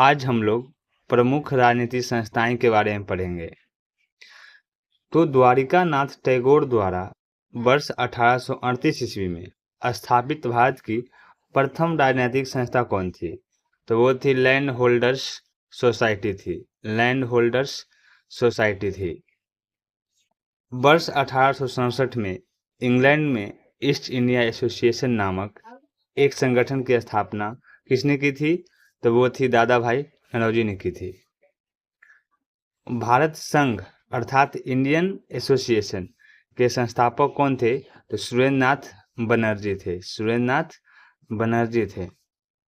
आज हम लोग प्रमुख राजनीतिक संस्थाएं के बारे में पढ़ेंगे। तो द्वारिका नाथ टैगोर द्वारा वर्ष 1838 ईस्वी में स्थापित भारत की प्रथम राजनीतिक संस्था कौन थी? तो वो थी लैंड होल्डर्स सोसाइटी थी। वर्ष 1867 में इंग्लैंड में ईस्ट इंडिया एसोसिएशन नामक एक संगठन की स्थापना किसने की थी? तो वो थी दादा भाई नौरोजी ने की थी। भारत संघ अर्थात इंडियन एसोसिएशन के संस्थापक कौन थे? तो सुरेंद्रनाथ बनर्जी थे।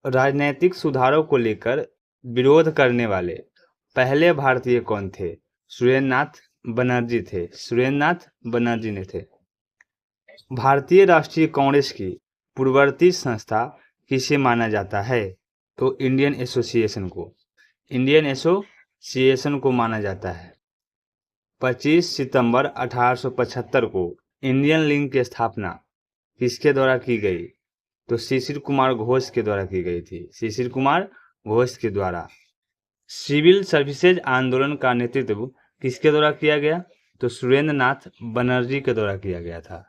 राजनैतिक सुधारों को लेकर विरोध करने वाले पहले भारतीय कौन थे? सुरेंद्रनाथ बनर्जी ने थे। भारतीय राष्ट्रीय कांग्रेस की पूर्ववर्ती संस्था किसे माना जाता है? तो इंडियन एसोसिएशन को माना जाता है। 25 सितंबर 1875 को इंडियन लीग की स्थापना किसके द्वारा की गई? तो शिशिर कुमार घोष के द्वारा की गई थी। सिविल सर्विसेज आंदोलन का नेतृत्व किसके द्वारा किया गया? तो सुरेंद्रनाथ बनर्जी के द्वारा किया गया था।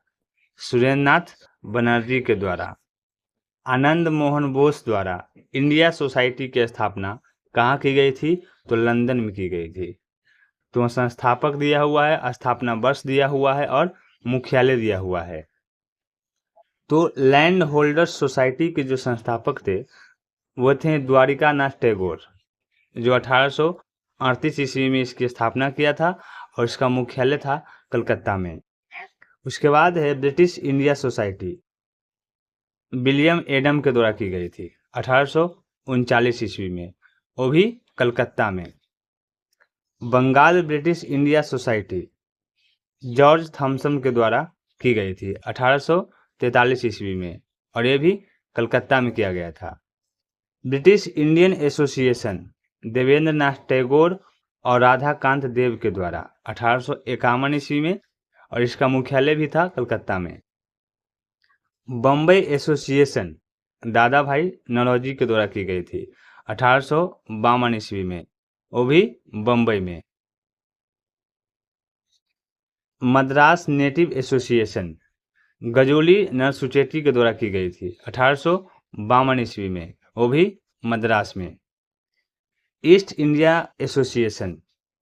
आनंद मोहन बोस द्वारा इंडिया सोसाइटी की स्थापना कहाँ की गई थी? तो लंदन में की गई थी। तो संस्थापक दिया हुआ है, स्थापना वर्ष दिया हुआ है और मुख्यालय दिया हुआ है। तो लैंड होल्डर्स सोसाइटी के जो संस्थापक थे वो थे द्वारिका नाथ टैगोर, जो 1838 ईस्वी में इसकी स्थापना किया था और इसका मुख्यालय था कलकत्ता में। उसके बाद है British India society, William Adam के द्वारा की गई थी 1839 ईस्वी में, वो भी कलकत्ता में। Bengal British India Society George Thomson के द्वारा की गई थी 1843 ईस्वी में और ये भी कलकत्ता में किया गया था। British Indian association Devendra Nath Tagore और राधाकांत देव के द्वारा 1851 ईस्वी में और इसका मुख्यालय भी था कलकत्ता में। बम्बई एसोसिएशन दादा भाई नौरोजी के द्वारा की गई थी 1852 ईस्वी में, वो भी बम्बई में। मद्रास नेटिव एसोसिएशन गजोली नरसुचेती के द्वारा की गई थी 1852 ईस्वी में, वो भी मद्रास में। ईस्ट इंडिया एसोसिएशन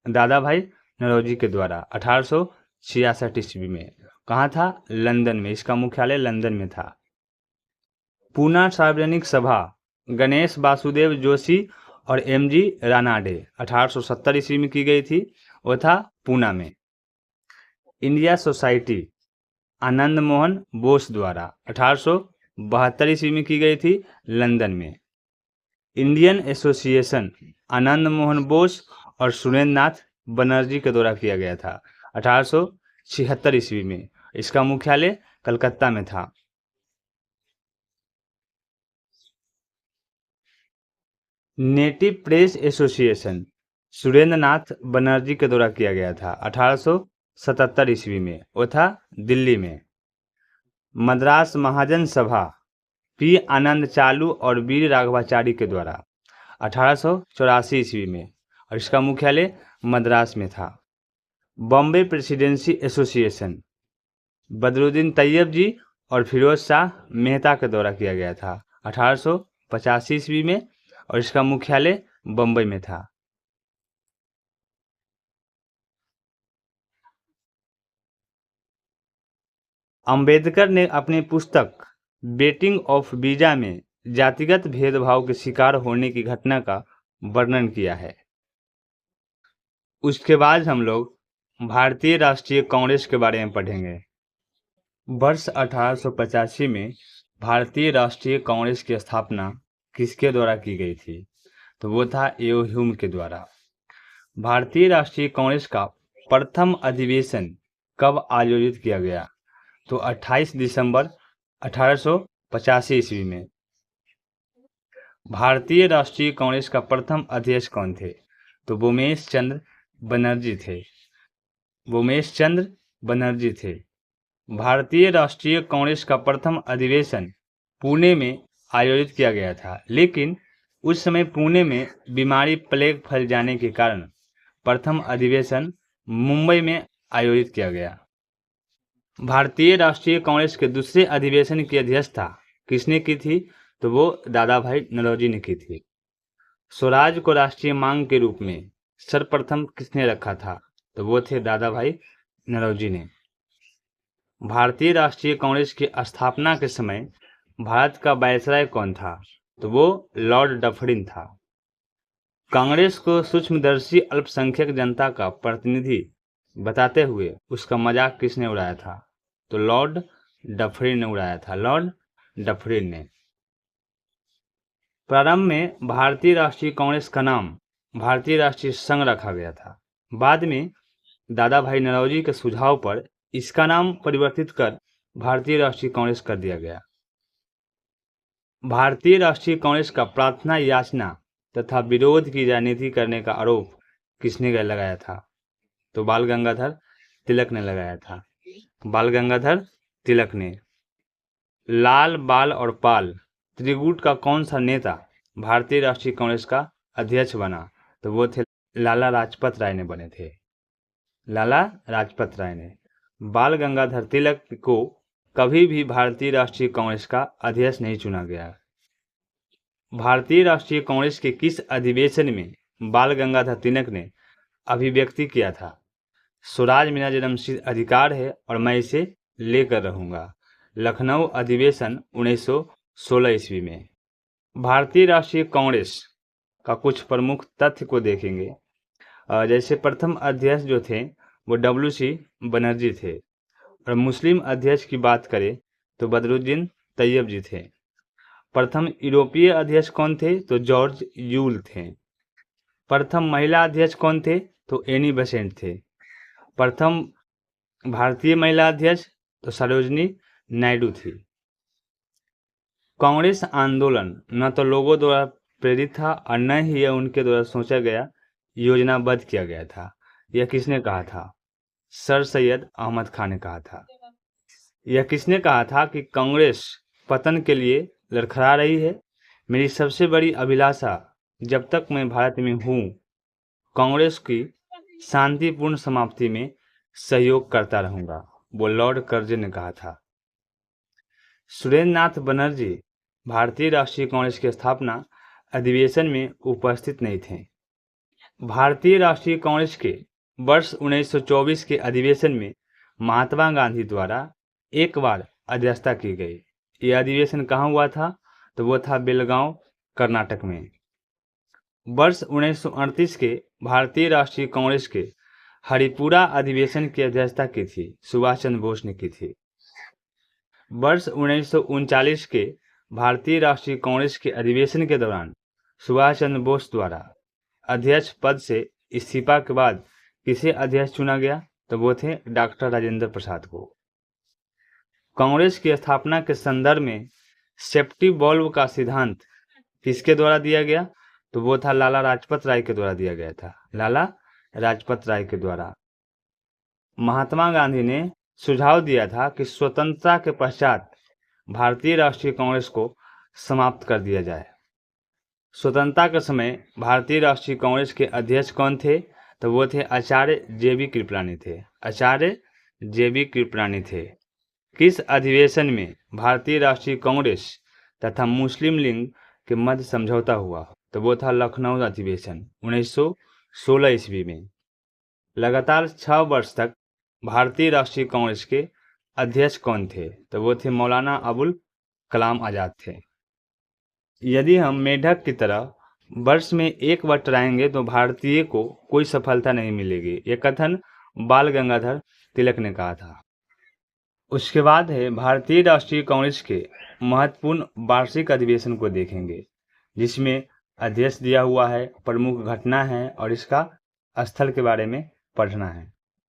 दादा भाई नौरोजी के द्वारा 1866 ईस्वी में, कहाँ था? लंदन में, इसका मुख्यालय लंदन में था। पूना सार्वजनिक सभा गणेश वासुदेव जोशी और एमजी रानाडे 1870 ईस्वी में की गई थी, वो था पूना में। इंडिया सोसाइटी आनंद मोहन बोस द्वारा 1872 ईस्वी में की गई थी, लंदन में। इंडियन एसोसिएशन आनंद मोहन बोस और सुरेंद्रनाथ बनर्जी के द्वारा किया गया था 1876 ईस्वी में, इसका मुख्यालय कलकत्ता में था। Native press association Surendranath Banerjee के द्वारा किया गया था 1877 ईस्वी में, वो था दिल्ली में। मद्रास महाजन सभा पी आनंद चालू और वीर राघवाचारी के द्वारा 1884 ईस्वी में और इसका मुख्यालय मद्रास में था। बॉम्बे प्रेसिडेंसी एसोसिएशन बदरुद्दीन तैयब जी और फिरोज शाह मेहता के द्वारा किया गया था 1885 ईस्वी में और इसका मुख्यालय बम्बई में था। अंबेडकर ने अपनी पुस्तक बेटिंग ऑफ वीजा में जातिगत भेदभाव के शिकार होने की घटना का वर्णन किया है। उसके बाद हम लोग भारतीय राष्ट्रीय कांग्रेस के बारे में पढ़ेंगे। वर्ष 1885 में भारतीय राष्ट्रीय कांग्रेस की स्थापना किसके द्वारा की गई थी? तो वो था एओ ह्यूम के द्वारा। भारतीय राष्ट्रीय कांग्रेस का प्रथम अधिवेशन कब आयोजित किया गया? तो 28 दिसंबर 1885 ईस्वी में। भारतीय राष्ट्रीय कांग्रेस का प्रथम अध्यक्ष कौन थे? तो भूमेश चंद्र बनर्जी थे। भारतीय राष्ट्रीय कांग्रेस का प्रथम अधिवेशन पुणे में आयोजित किया गया था, लेकिन उस समय पुणे में बीमारी प्लेग फैल जाने के कारण प्रथम अधिवेशन मुंबई में आयोजित किया गया। भारतीय राष्ट्रीय कांग्रेस के दूसरे अधिवेशन की अध्यक्षता किसने की थी? तो वो दादा भाई नौरोजी ने की थी। स्वराज को राष्ट्रीय मांग के रूप में सर्वप्रथम किसने रखा था? तो वो थे दादा भाई नौरोजी ने। भारतीय राष्ट्रीय कांग्रेस की स्थापना के समय भारत का वायसराय कौन था? तो वो लॉर्ड डफरिन था। कांग्रेस को सूक्ष्मदर्शी अल्पसंख्यक जनता का प्रतिनिधि बताते हुए उसका मजाक किसने उड़ाया था? तो लॉर्ड डफरिन ने उड़ाया था। लॉर्ड डफरिन ने। प्रारंभ में भारतीय राष्ट्रीय कांग्रेस का नाम भारतीय राष्ट्रीय संघ रखा गया था। बाद में दादा भाई नौरोजी के सुझाव पर इसका नाम परिवर्तित कर भारतीय राष्ट्रीय कांग्रेस कर दिया गया। भारतीय राष्ट्रीय कांग्रेस का प्रार्थना याचना तथा विरोध की राजनीति करने का आरोप किसने लगाया था? तो बाल गंगाधर तिलक ने लगाया था। बाल गंगाधर तिलक ने। लाल, बाल और पाल त्रिगुट का कौन सा नेता भारतीय राष्ट्रीय कांग्रेस का अध्यक्ष बना? तो वो थे लाला लाजपत राय ने बने थे। लाला लाजपत राय ने। बाल गंगाधर तिलक को कभी भी भारतीय राष्ट्रीय कांग्रेस का अध्यक्ष नहीं चुना गया। भारतीय राष्ट्रीय कांग्रेस के किस अधिवेशन में बाल गंगाधर तिलक ने अभिव्यक्ति किया था? स्वराज मेरा जन्मसिद्ध अधिकार है और मैं इसे लेकर रहूंगा। लखनऊ अधिवेशन 1916 ईस्वी में। भारतीय राष्ट्रीय कांग्रेस का कुछ प्रमुख तथ्य को देखेंगे। जैसे प्रथम अध्यक्ष जो थे वो WC बनर्जी थे और मुस्लिम अध्यक्ष की बात करें तो बदरुद्दीन तैयब जी थे। प्रथम यूरोपीय अध्यक्ष कौन थे? तो जॉर्ज यूल थे। प्रथम महिला अध्यक्ष कौन थे? तो एनी बेसेंट थे। प्रथम भारतीय महिला अध्यक्ष तो सरोजनी नायडू थी। कांग्रेस आंदोलन न तो लोगों द्वारा प्रेरित था और न ही यह उनके द्वारा सोचा गया योजनाबद्ध किया गया था। यह किसने कहा था? सर सैयद अहमद खान ने कहा था। यह किसने कहा था कि कांग्रेस पतन के लिए लड़खड़ा रही है? मेरी सबसे बड़ी अभिलाषा जब तक मैं भारत में हूँ कांग्रेस की शांतिपूर्ण समाप्ति में सहयोग करता रहूंगा, वो लॉर्ड कर्जन ने कहा था। सुरेंद्र नाथ बनर्जी भारतीय राष्ट्रीय कांग्रेस की स्थापना अधिवेशन में उपस्थित नहीं थे। भारतीय राष्ट्रीय कांग्रेस के वर्ष 1924 के अधिवेशन में महात्मा गांधी द्वारा एक बार अध्यक्षता की गई। यह अधिवेशन कहाँ हुआ था? तो वो था बेलगांव, कर्नाटक में। वर्ष 1938 के भारतीय राष्ट्रीय कांग्रेस के हरिपुरा अधिवेशन की अध्यक्षता की थी सुभाष चंद्र बोस ने की थी। वर्ष 1939 के भारतीय राष्ट्रीय कांग्रेस के अधिवेशन के दौरान सुभाष चंद्र बोस द्वारा अध्यक्ष पद से इस्तीफा के बाद किसे अध्यक्ष चुना गया? तो वो थे डॉक्टर राजेंद्र प्रसाद को। कांग्रेस की स्थापना के संदर्भ में सेफ्टी वॉल्व का सिद्धांत किसके द्वारा दिया गया? तो वो था लाला लाजपत राय के द्वारा दिया गया था। लाला लाजपत राय के द्वारा। महात्मा गांधी ने सुझाव दिया था कि स्वतंत्रता के पश्चात भारतीय राष्ट्रीय कांग्रेस को समाप्त कर दिया जाए। स्वतंत्रता के समय भारतीय राष्ट्रीय कांग्रेस के अध्यक्ष कौन थे? तो वो थे आचार्य JB कृपलानी थे। आचार्य JB कृपलानी थे। किस अधिवेशन में भारतीय राष्ट्रीय कांग्रेस तथा मुस्लिम लीग के मध्य समझौता हुआ? तो वो था लखनऊ अधिवेशन 1916 ईस्वी में। लगातार 6 वर्ष तक भारतीय राष्ट्रीय कांग्रेस के अध्यक्ष कौन थे? तो वो थे मौलाना अबुल कलाम आज़ाद थे। यदि हम मेढक की तरह वर्ष में एक बार टराएंगे तो भारतीय को कोई सफलता नहीं मिलेगी, ये कथन बाल गंगाधर तिलक ने कहा था। उसके बाद है भारतीय राष्ट्रीय कांग्रेस के महत्वपूर्ण वार्षिक अधिवेशन को देखेंगे, जिसमें अध्यक्ष दिया हुआ है, प्रमुख घटना है और इसका स्थल के बारे में पढ़ना है।